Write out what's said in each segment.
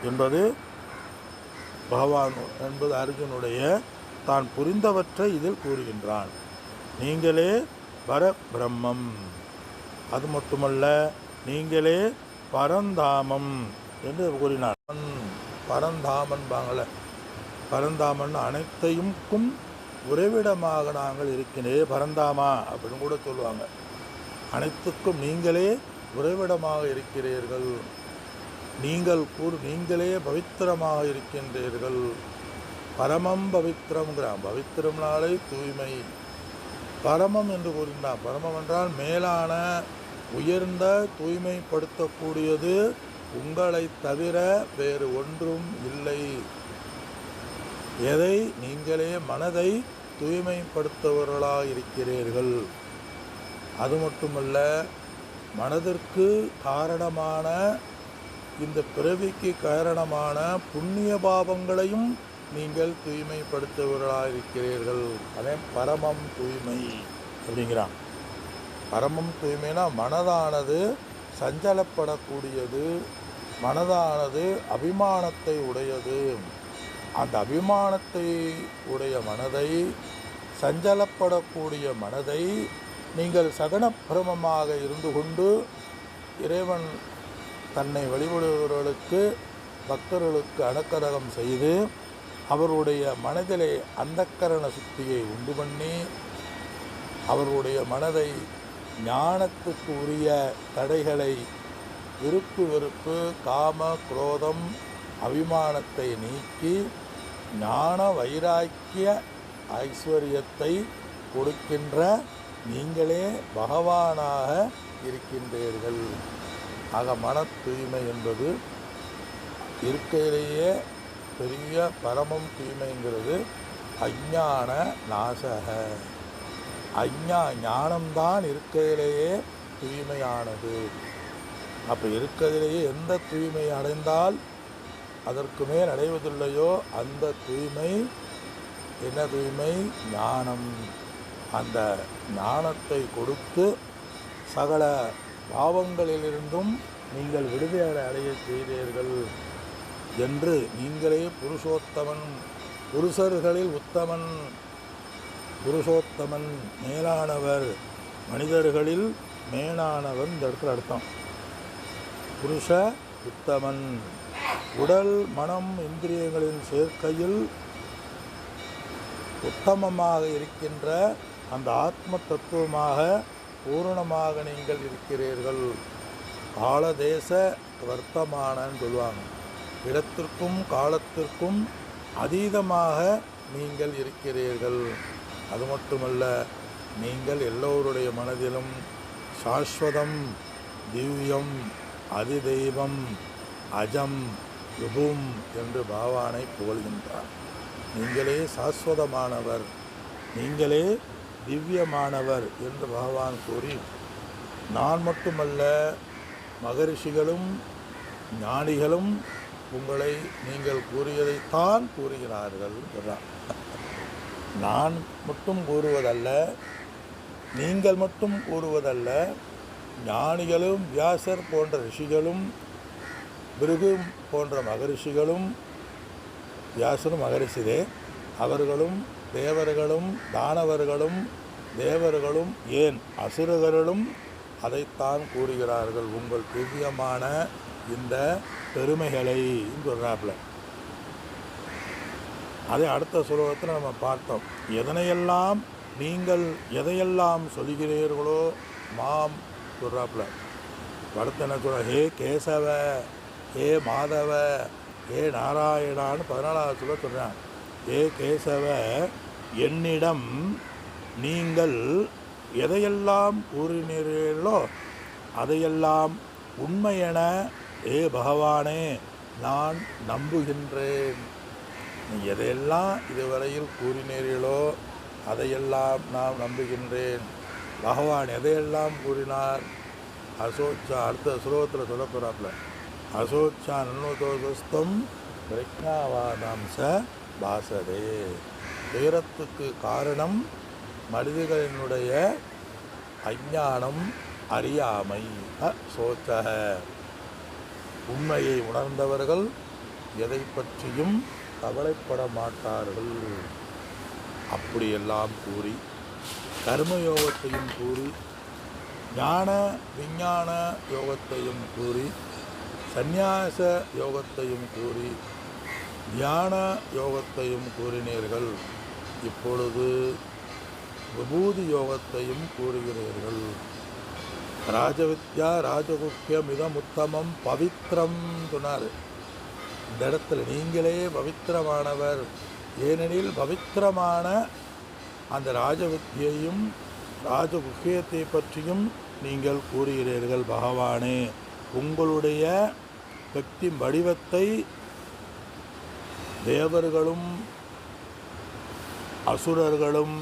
என்பது பகவான் என்பது அர்ஜுனுடைய தான் புரிந்தவற்றை இதில் கூறுகின்றான். நீங்களே பரபிரம்மம், அது மட்டுமல்ல நீங்களே பரந்தாமம் என்று கூறினார். பரந்தாமன் பாங்கள, பரந்தாமன் அனைத்தையும்க்கும் உறைவிடமாக நாங்கள் இருக்கின்றே பரந்தாமா அப்படின்னு கூட சொல்லுவாங்க. அனைத்துக்கும் நீங்களே உறைவிடமாக இருக்கிறீர்கள், நீங்களே பவித்திரமாக இருக்கின்றீர்கள். பரமம் பவித்திரம்ங்கிறான். பவித்திரம்னாலே தூய்மை. பரமம் என்று கூறினான். பரமம் என்றால் மேலான உயர்ந்த தூய்மைப்படுத்தக்கூடியது உங்களை தவிர வேறு ஒன்றும் இல்லை. எதை? நீங்களே மனதை தூய்மைப்படுத்தவர்களாக இருக்கிறீர்கள். அது மட்டுமல்ல, மனதிற்கு காரணமான இந்த பிறவிக்கு காரணமான புண்ணிய பாவங்களையும் நீங்கள் தூய்மைப்படுத்துவர்களாக இருக்கிறீர்கள். அதே பரமம் தூய்மை அப்படிங்கிறான். பரமம் தூய்மைனா மனதானது சஞ்சலப்படக்கூடியது, மனதானது அபிமானத்தை உடையது. அந்த அபிமானத்தை உடைய மனதை, சஞ்சலப்படக்கூடிய மனதை நீங்கள் சகனப்பிரமமாக இருந்து கொண்டு இறைவன் தன்னை வழிபடுபவர்களுக்கு பக்தர்களுக்கு அனுக்கிரகம் செய்து அவருடைய மனதிலே அந்தக்கரண சுத்தியை உண்டு பண்ணி அவருடைய மனதை ஞானத்துக்கு உரிய தடைகளை, விருப்பு வெறுப்பு, காம குரோதம், அபிமானத்தை நீக்கி ஞான வைராக்கிய ஐஸ்வர்யத்தை கொடுக்கின்ற நீங்களே பகவானாக இருக்கின்றீர்கள். ஆக மன தூய்மை என்பது இருக்கையிலேயே பெரிய பரமம் தூய்மைங்கிறது அஞ்ஞான நாசக. ஞானம்தான் இருக்கையிலேயே தூய்மையானது. அப்போ இருக்கிறதிலேயே எந்த தூய்மை அடைந்தால் அதற்கு மேல் அடைவதில்லையோ அந்த தூய்மை என்ன தூய்மை? ஞானம். அந்த ஞானத்தை கொடுத்து சகல பாவங்களிலிருந்தும் நீங்கள் விடுதலை அடைய செய்தீர்கள் என்று நீங்களே புருஷோத்தமன், புருஷர்களில் உத்தமன், புருஷோத்தமன் மேலானவர், மனிதர்களில் மேலானவர். இந்த இடத்துல அர்த்தம் புருஷ உத்தமன். உடல் மனம் இந்திரியங்களின் சேர்க்கையில் உத்தமமாக இருக்கின்ற அந்த ஆத்ம தத்துவமாக பூரணமாக நீங்கள் இருக்கிறீர்கள். காலதேச வர்த்தமானன்னு சொல்லுவாங்க. இடத்திற்கும் காலத்திற்கும் அதீதமாக நீங்கள் இருக்கிறீர்கள். அது மட்டுமல்ல, நீங்கள் எல்லோருடைய மனதிலும் சாஸ்வதம், திவ்யம், அதிதெய்வம், அஜம், விபும் என்று பகவானை புகழ்கின்றார். நீங்களே சாஸ்வதமானவர், நீங்களே திவ்யமானவர் என்று பகவான் கூறி, நான் மட்டுமல்ல மகரிஷிகளும் ஞானிகளும் உங்களை நீங்கள் கூறியதைத்தான் கூறுகிறார்கள். நான் மட்டும் கூறுவதல்ல, நீங்கள் மட்டும் கூறுவதல்ல, ஞானிகளும் வியாசர் போன்ற ரிஷிகளும் பிருகு போன்ற மகரிஷிகளும், வியாசரும் மகரிஷிதே, அவர்களும் தேவர்களும் தானவர்களும் தேவர்களும் ஏன் அசுரர்களும் அதைத்தான் கூறுகிறார்கள். உங்கள் திவ்யமான இந்த பெருமைகளை சொல்கிறாப்புல. அதை அடுத்த சுலோகத்தில் நம்ம பார்த்தோம். எதையெல்லாம் சொல்கிறீர்களோ மாம் சொல்கிறாப்புல. அடுத்து என்ன சொல்ற? ஹே கேசவ, ஹே மாதவ, ஹே நாராயணான்னு 14வது சொல்ல சொல்கிறான். ஹே கேசவ, என்னிடம் நீங்கள் எதையெல்லாம் கூறினீர்களோ அதையெல்லாம் உண்மையென ஏ பகவானே நான் நம்புகின்றேன். நீ எதையெல்லாம் இதுவரையில் கூறினீர்களோ அதையெல்லாம் நான் நம்புகின்றேன். பகவான் எதையெல்லாம் கூறினார்? அசோச்சா அடுத்த ஸ்லோகத்தில் சொல்ல போகிறாப்புல. அசோச்சா நன்னோதோஸ்தம் பிரக்ஞாவாதாம்ச பாசதே. துயரத்துக்கு காரணம் மனிதர்களினுடைய அஞ்ஞானம், அறியாமை. அசோச்சக, உண்மையை உணர்ந்தவர்கள் எதை பற்றியும் கவலைப்பட மாட்டார்கள். அப்படியெல்லாம் கூறி கர்மயோகத்தையும் கூறி ஞான விஞ்ஞான யோகத்தையும் கூறி சந்நியாச யோகத்தையும் கூறி தியான யோகத்தையும் கூறினீர்கள். இப்பொழுது விபூதி யோகத்தையும் கூறுகிறீர்கள். ராஜவித்யா ராஜகுக்கியம் இதமுத்தமம் பவித்திரம் சொன்னார். இந்த இடத்துல நீங்களே பவித்திரமானவர். ஏனெனில் பவித்திரமான அந்த ராஜவித்தியையும் ராஜகுக்கியத்தை பற்றியும் நீங்கள் கூறுகிறீர்கள். பகவானே, உங்களுடைய பக்தி வடிவத்தை தேவர்களும் அசுரர்களும்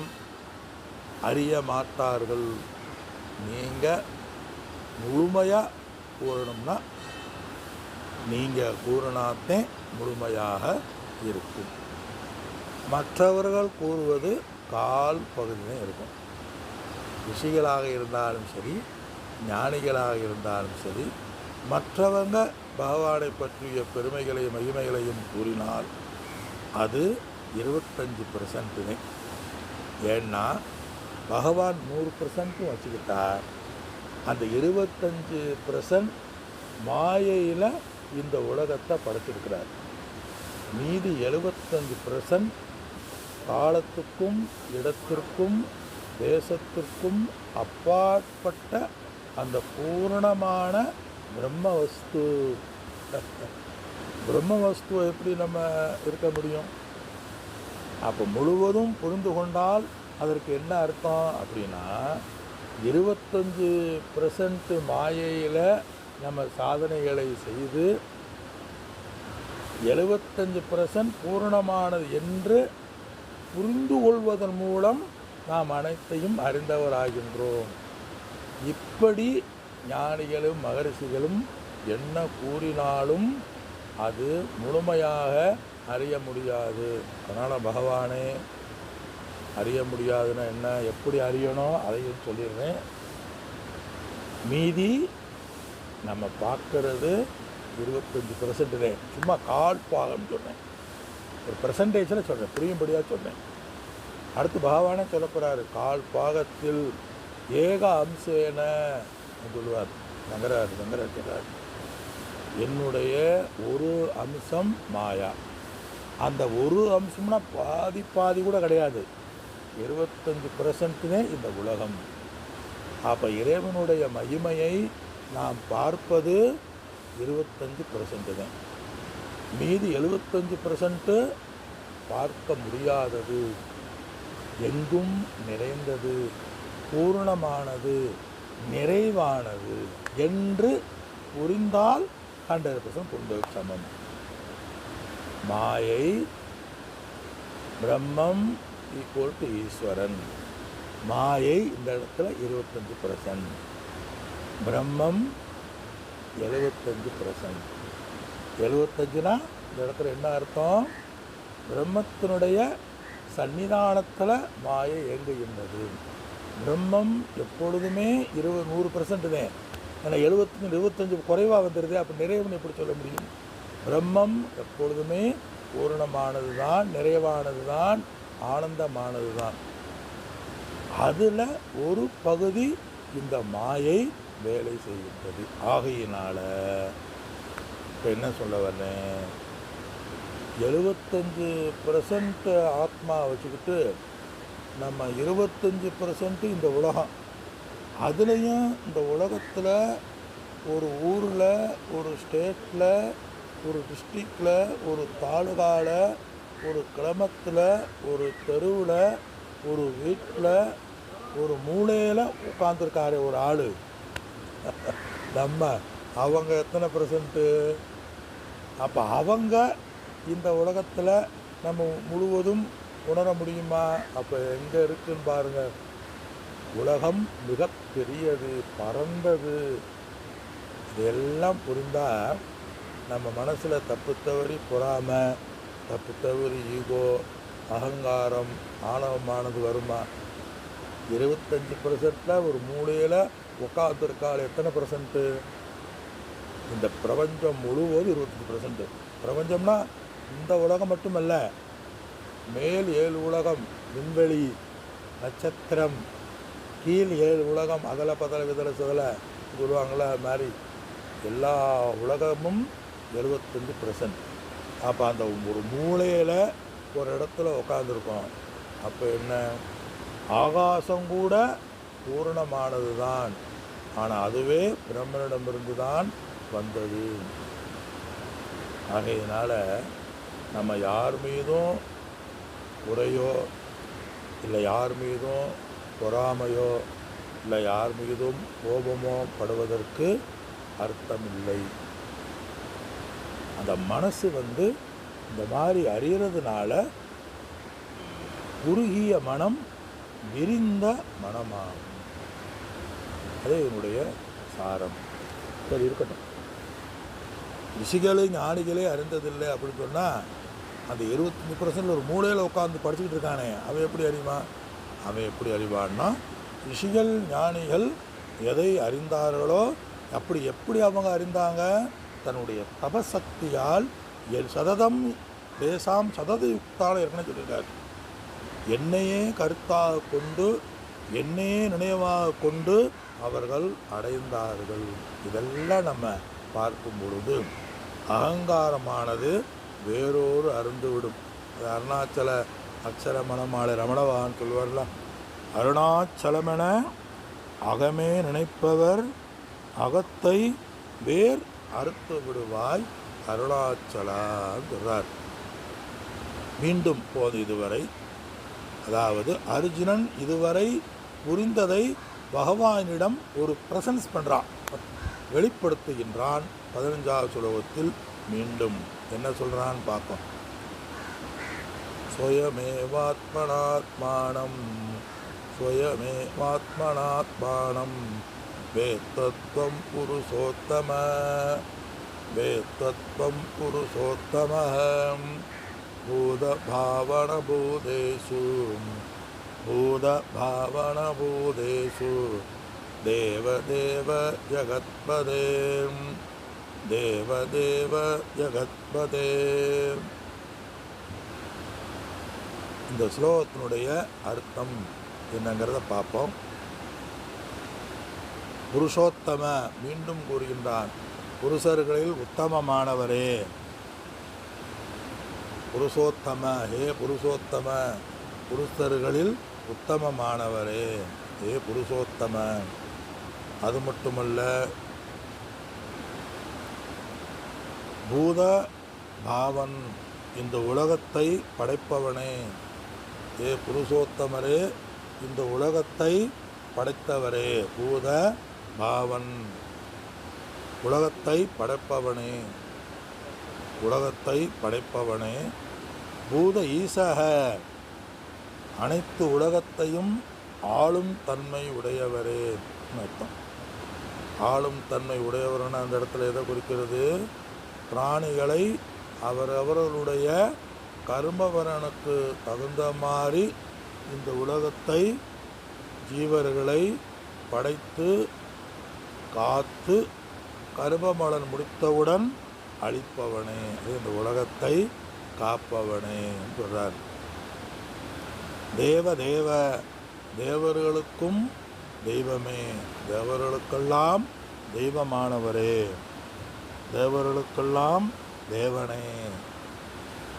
அறிய மாட்டார்கள். நீங்கள் முழுமையாக கூறணும்னா நீங்கள் கூறினாத்தே முழுமையாக இருக்கும். மற்றவர்கள் கூறுவது கால் பகுதியும் இருக்கும். ரிஷிகளாக இருந்தாலும் சரி, ஞானிகளாக இருந்தாலும் சரி, மற்றவங்க பகவானை பற்றிய பெருமைகளையும் மகிமைகளையும் கூறினால் அது 25%. ஏன்னா பகவான் 100% வச்சுக்கிட்டார். அந்த 25% மாயையில் இந்த உலகத்தை படைச்சிருக்கிறார். மீதி 75% காலத்துக்கும் இடத்திற்கும் தேசத்திற்கும் அப்பாற்பட்ட அந்த பூர்ணமான பிரம்மவஸ்து. பிரம்மவஸ்துவை எப்படி நம்ம இருக்க முடியும்? அப்போ முழுவதும் புரிந்து கொண்டால் அதற்கு என்ன அர்த்தம் அப்படின்னா, 25% மாயையில் நம்ம சாதனைகளை செய்து 75% பூரணமானது என்று புரிந்து கொள்வதன் மூலம் நாம் அனைத்தையும் அறிந்தவராகின்றோம். இப்படி ஞானிகளும் மகரிஷிகளும் என்ன கூறினாலும் அது முழுமையாக அறிய முடியாது. அதனால் பகவானே, அறிய முடியாதுன்னா என்ன, எப்படி அறியணும் அதையும் சொல்லிடுறேன். மீதி நம்ம பார்க்கறது 25%. சும்மா கால் பாகம்னு சொன்னேன், ஒரு பெர்சன்டேஜில் சொல்கிறேன், புரியும்படியாக சொன்னேன். அடுத்து பகவானே சொல்ல போகிறாரு, கால் பாகத்தில் ஏக அம்சேன சொல்லுவார். சங்கரார் சொல்கிறார், என்னுடைய ஒரு அம்சம் மாயா. அந்த ஒரு அம்சம்னா பாதி கூட கிடையாது, 25% இந்த உலகம். அப்போ இறைவனுடைய மகிமையை நாம் பார்ப்பது 25% தான். மீதி 75% பார்க்க முடியாதது, எங்கும் நிறைந்தது, பூர்ணமானது, நிறைவானது என்று புரிந்தால் 100% புரிந்ததுக்கு சமம். மாயை பிரம்மம் ஈக்குவல் டு ஈஸ்வரன். மாயை இந்த இடத்துல 25%, பிரம்மம் 75%. 75னா இந்த இடத்துல என்ன அர்த்தம்? பிரம்மத்தினுடைய சன்னிதானத்தில் மாயை இயங்குகின்றது. பிரம்மம் எப்பொழுதுமே 100% தான். ஏன்னா 25 குறைவாக வந்துடுது. அப்போ நிறைவுன்னு எப்படி சொல்ல முடியும்? பிரம்மம் எப்பொழுதுமே பூரணமானது தான், நிறைவானது தான், ஆனந்தமானது தான். அதில் ஒரு பகுதி இந்த மாயை வேலை செய்கின்றது. ஆகையினால் இப்போ என்ன சொல்ல வரேன், 75% ஆத்மா வச்சுக்கிட்டு நம்ம 25% இந்த உலகம். அதுலேயும் இந்த உலகத்தில் ஒரு ஊரில், ஒரு ஸ்டேட்டில், ஒரு டிஸ்ட்ரிக்டில், ஒரு தாலுகாவில், ஒரு கிராமத்தில், ஒரு தெருவில், ஒரு வீட்டில், ஒரு மூலையில் உட்காந்துருக்காரு ஒரு ஆள். நம்ம அவங்க எத்தனை %? அப்போ அவங்க இந்த உலகத்தில் நம்ம முழுவதும் உணர முடியுமா? அப்போ எங்கே இருக்குன்னு பாருங்கள். உலகம் மிக பெரியது, பரந்தது. இதெல்லாம் புரிந்தால் நம்ம மனசில் தப்பு தவறி பொறாமை, தப்பு தவறி ஈகோ, அகங்காரம், ஆணவமானது வருமா? 25% ஒரு மூலையில் உட்காந்துருக்காள் எத்தனை %? இந்த பிரபஞ்சம் முழுவதும் 25%. பிரபஞ்சம்னா இந்த உலகம் மட்டுமல்ல, மேல் 7 உலகம், விண்வெளி, நட்சத்திரம், கீழ் 7 உலகம், அகல பதல விதல சுதல சொல்லுவாங்கள மாதிரி எல்லா உலகமும் 75%. அப்போ அந்த ஒரு மூலையில் ஒரு இடத்துல உட்காந்துருக்கோம். அப்போ என்ன, ஆகாசம் கூட பூரணமானது தான், ஆனால் அதுவே பிரம்மனிடமிருந்து தான் வந்தது. ஆகையினால் நம்ம யார் மீதும் குறையோ இல்லை யார் மீதும் பொறாமையோ இல்லை யார் மீதும் கோபமோ படுவதற்கு அர்த்தமில்லை. அந்த மனசு இந்த மாதிரி அறியறதுனால குறுகிய மனம் விரிந்த மனமாகும். அதே என்னுடைய சாரம். சரி, இருக்கட்டும். ரிஷிகளே ஞானிகளே அறிந்ததில்லை அப்படின்னு சொன்னால், அந்த 25% ஒரு மூலையில் உட்காந்து படிச்சுக்கிட்டு இருக்கானே, அவன் எப்படி அறிவான்? அவன் எப்படி அறிவான்னா, ரிஷிகள் ஞானிகள் எதை அறிந்தார்களோ எப்படி அவங்க அறிந்தாங்க? தன்னுடைய தபசக்தியால் சததம் தேசாம் சதத யுக்தால ஏற்கனவே சொல்லியிருக்காரு. என்னையே கருத்தாக கொண்டு என்னையே நினைவாக கொண்டு அவர்கள் அடைந்தார்கள். இதெல்லாம் நம்ம பார்க்கும் பொழுது அகங்காரமானது வேறொரு அருந்துவிடும். அது அருணாச்சல அக்ஷர மனமாலை ரமணவான் சொல்வார்ல, அருணாச்சலமென அகமே நினைப்பவர் அகத்தை வேர் அறுத்து விடுவாய் அருணாச்சலான்னு சொல்றார். மீண்டும் போது இதுவரை, அதாவது அர்ஜுனன் இதுவரை புரிந்ததை பகவானிடம் ஒரு பிரசன்ஸ் பண்ணுறான், வெளிப்படுத்துகின்றான். 15வது ஸ்லோகத்தில் மீண்டும் என்ன சொல்கிறான்னு பார்ப்போம். ஸ்வயமேவாத்மனாத்மானம் ஸ்வயமேவாத்மனாத்மானம் வேத்தத்வம் புருஷோத்தம வேத்தத்வம் புருஷோத்தம பூதபாவனபூதேஷு பூதபாவனபூதேஷு தேவதேவ ஜகத்பதே தேவதேவ ஜகத்பதே. இந்த ஸ்லோகத்தினுடைய அர்த்தம் என்னங்கிறத பார்ப்போம். புருஷோத்தம மீண்டும் கூறுகின்றான், புருஷர்களில் உத்தமமானவரே. புருஷோத்தம, ஹே புருஷோத்தம, புருஷர்களில் உத்தமமானவரே, ஹே புருஷோத்தம. அது மட்டுமல்ல, பூத பாவன், இந்த உலகத்தை படைப்பவனே, ஏ புருஷோத்தமரே, இந்த உலகத்தை படைத்தவரே. பூத பாவன், உலகத்தை படைப்பவனே, உலகத்தை படைப்பவனே. பூத ஈசக, அனைத்து உலகத்தையும் ஆளும் தன்மை உடையவரே அர்த்தம். ஆளும் தன்மை உடையவர்னு அந்த இடத்துல எதை குறிக்கிறது? பிராணிகளை அவரவர்களுடைய கர்மவரனுக்கு தகுந்த மாதிரி இந்த உலகத்தை, ஜீவர்களை படைத்து காத்து கர்மமலன் முடித்தவுடன் அழிப்பவனே, இந்த உலகத்தை காப்பவனே சொல்றார். தேவ தேவ, தேவர்களுக்கும் தெய்வமே, தேவர்களுக்கெல்லாம் தெய்வமானவரே, தேவர்களுக்கெல்லாம் தேவனே.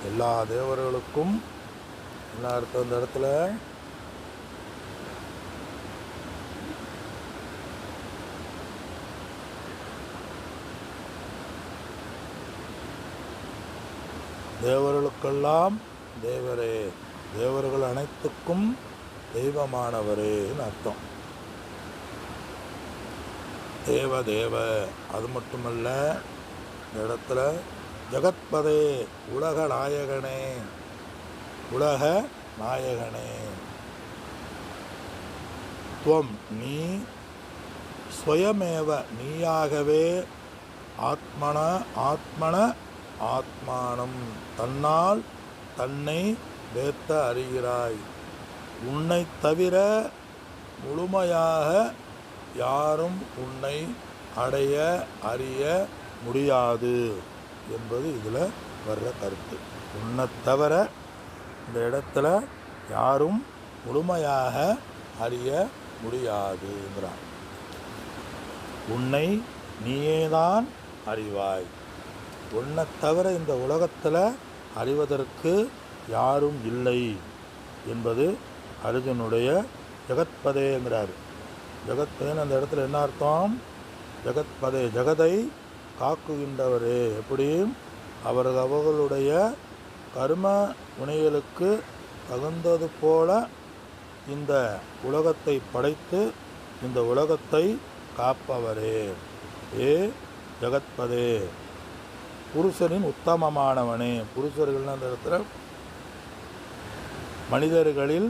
எல்லா தேவர்களுக்கும் என்ன அர்த்தம் இந்த இடத்துல? தேவர்களுக்கெல்லாம் தேவரே, தேவர்கள் அனைத்துக்கும் தெய்வமானவரேன்னு அர்த்தம். தேவ தேவ. அது மட்டுமல்ல, இந்த இடத்துல ஜகத்பதே, உலக நாயகனே, உலக நாயகனே. துவம், நீ, ஸ்வயமேவ, நீயாகவே, ஆத்மன ஆத்மன ஆத்மானம், தன்னால் தன்னை வேத்த அறிகிறாய். உன்னை தவிர முழுமையாக யாரும் உன்னை அடைய அறிய முடியாது என்பது இதில் வர்ற கருத்து. உன்னை தவிர இந்த இடத்துல யாரும் முழுமையாக அறிய முடியாதுங்கிறான். உன்னை நீயேதான் அறிவாய். உன்னை தவிர இந்த உலகத்தில் அறிவதற்கு யாரும் இல்லை என்பது அர்ஜுனுடைய ஜெகத்பதேங்கிறார். ஜெகத்பதேன்னு அந்த இடத்துல என்ன அர்த்தம்? ஜெகத்பதே, ஜெகதை காக்குகின்றவரே. எப்படியும் அவர்களுடைய கர்ம வினைகளுக்கு தகுந்தது போல இந்த உலகத்தை படைத்து இந்த உலகத்தை காப்பவரே. ஏ ஜெகத்பதே, புருஷனின் உத்தமமானவனே. புருஷர்கள் அந்த இடத்துல மனிதர்களில்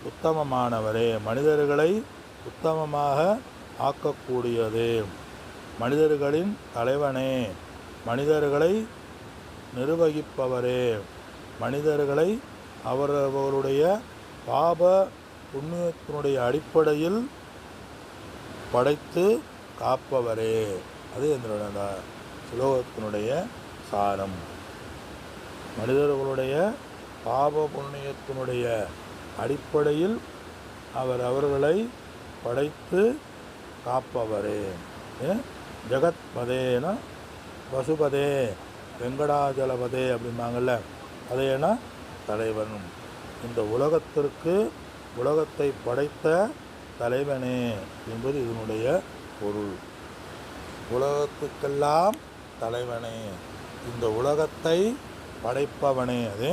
உத்தமமானவரே, மனிதர்களை உத்தமமாக ஆக்கக்கூடியதே, மனிதர்களின் தலைவனே, மனிதர்களை நிர்வகிப்பவரே, மனிதர்களை அவர்களுடைய பாப புண்ணியத்தினுடைய அடிப்படையில் படைத்து காப்பவரே. அது இந்த ஸ்லோகத்தினுடைய சாரம். மனிதர்களுடைய பாப புண்ணியத்தினுடைய அடிப்படையில் அவர்களை படைத்து காப்பவரே. ஜெகத்பதேன வசுபதே, வெங்கடாஜலபதே அப்படிம்பாங்கள்ல, அதேனா தலைவன். இந்த உலகத்திற்கு உலகத்தை படைத்த தலைவனே என்பது இதனுடைய பொருள். உலகத்துக்கெல்லாம் தலைவனே, இந்த உலகத்தை படைப்பவனே, அது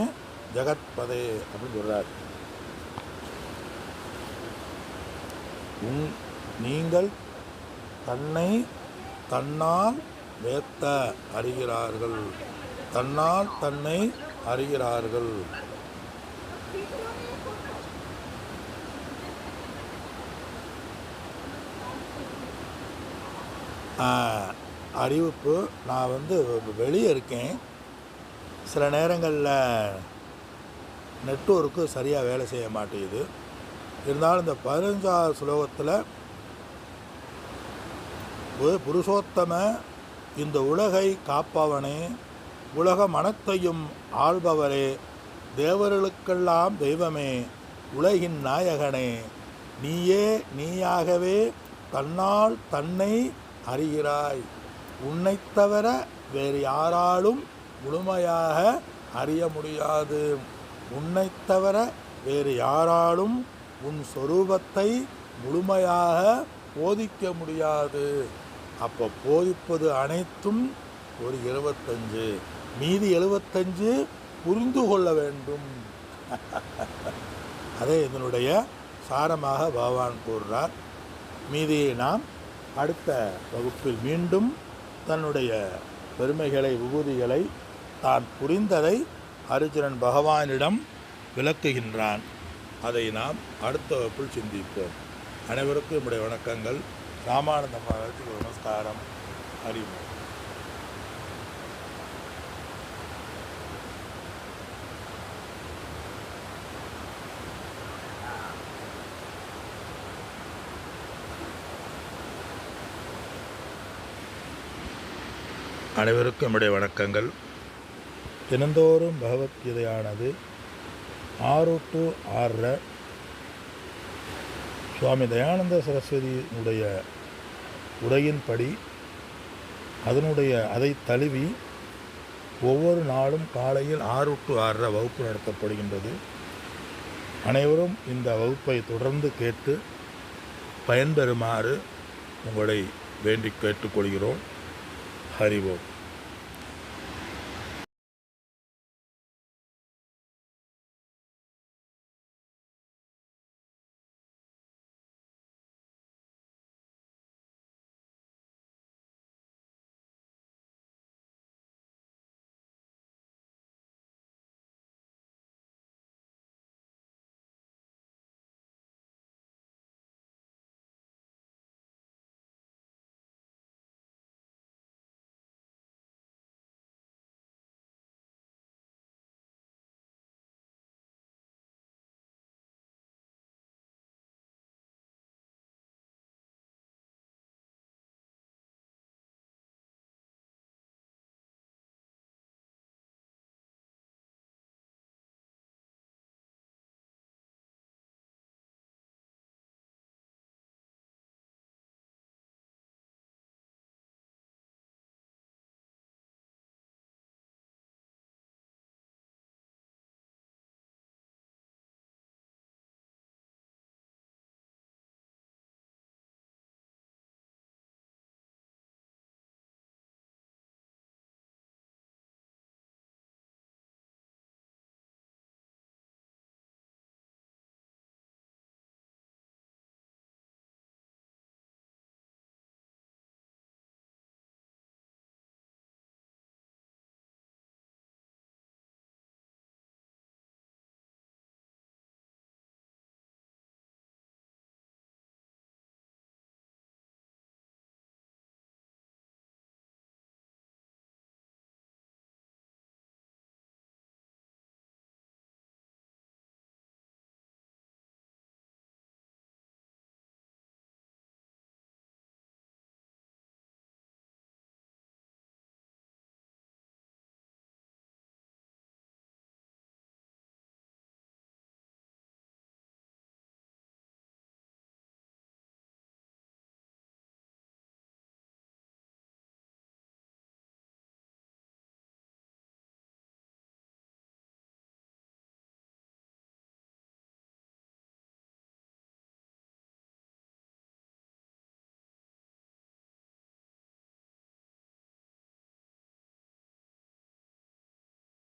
ஜெகத்பதே அப்படின்னு சொல்றார். நீங்கள் தன்னை தன்னால் வேத்த அறிகிறார்கள், தன்னால் தன்னை அறிகிறார்கள். அறிவிப்பு, நான் வெளியே இருக்கேன், சில நேரங்களில் நெட்வொர்க்கு சரியாக வேலை செய்ய மாட்டேங்குது. இருந்தாலும் இந்த 15வது ஸ்லோகத்தில் புருஷோத்தம, இந்த உலகை காப்பவனே, உலக மனத்தையும் ஆள்பவரே, தேவர்களுக்கெல்லாம் தெய்வமே, உலகின் நாயகனே, நீயே நீயாகவே தன்னால் தன்னை அறிகிறாய். உன்னைத் தவிர வேறு யாராலும் முழுமையாக அறிய முடியாது. உன்னைத் தவிர வேறு யாராலும் உன் சொரூபத்தை முழுமையாக போதிக்க முடியாது. அப்போ போதிப்பது அனைத்தும் ஒரு 25, மீதி 75 புரிந்து கொள்ள வேண்டும். அதே இதனுடைய சாரமாக பகவான் கூறுறார். மீதியை நாம் அடுத்த வகுப்பில் மீண்டும் தன்னுடைய பெருமைகளை, விபூதிகளை, தான் புரிந்ததை அர்ஜுனன் பகவானிடம் விளக்குகின்றான். அதை நாம் அடுத்த வகுப்பில் சிந்திப்போம். அனைவருக்கும் என்னுடைய வணக்கங்கள். ராமானந்த மகாராஜுக்கு நமஸ்காரம். அறிவு. அனைவருக்கும் என்னுடைய வணக்கங்கள். தினந்தோறும் பகவத்கீதையானது 6 to 6 சுவாமி தயானந்த சரஸ்வதியினுடைய உரையின்படி அதை தழுவி ஒவ்வொரு நாளும் காலையில் 6 to 6 வகுப்பு நடத்தப்படுகின்றது. அனைவரும் இந்த வகுப்பை தொடர்ந்து கேட்டு பயன்பெறுமாறு உங்களை வேண்டி கேட்டுக்கொள்கிறோம். ஹரி ஓம்.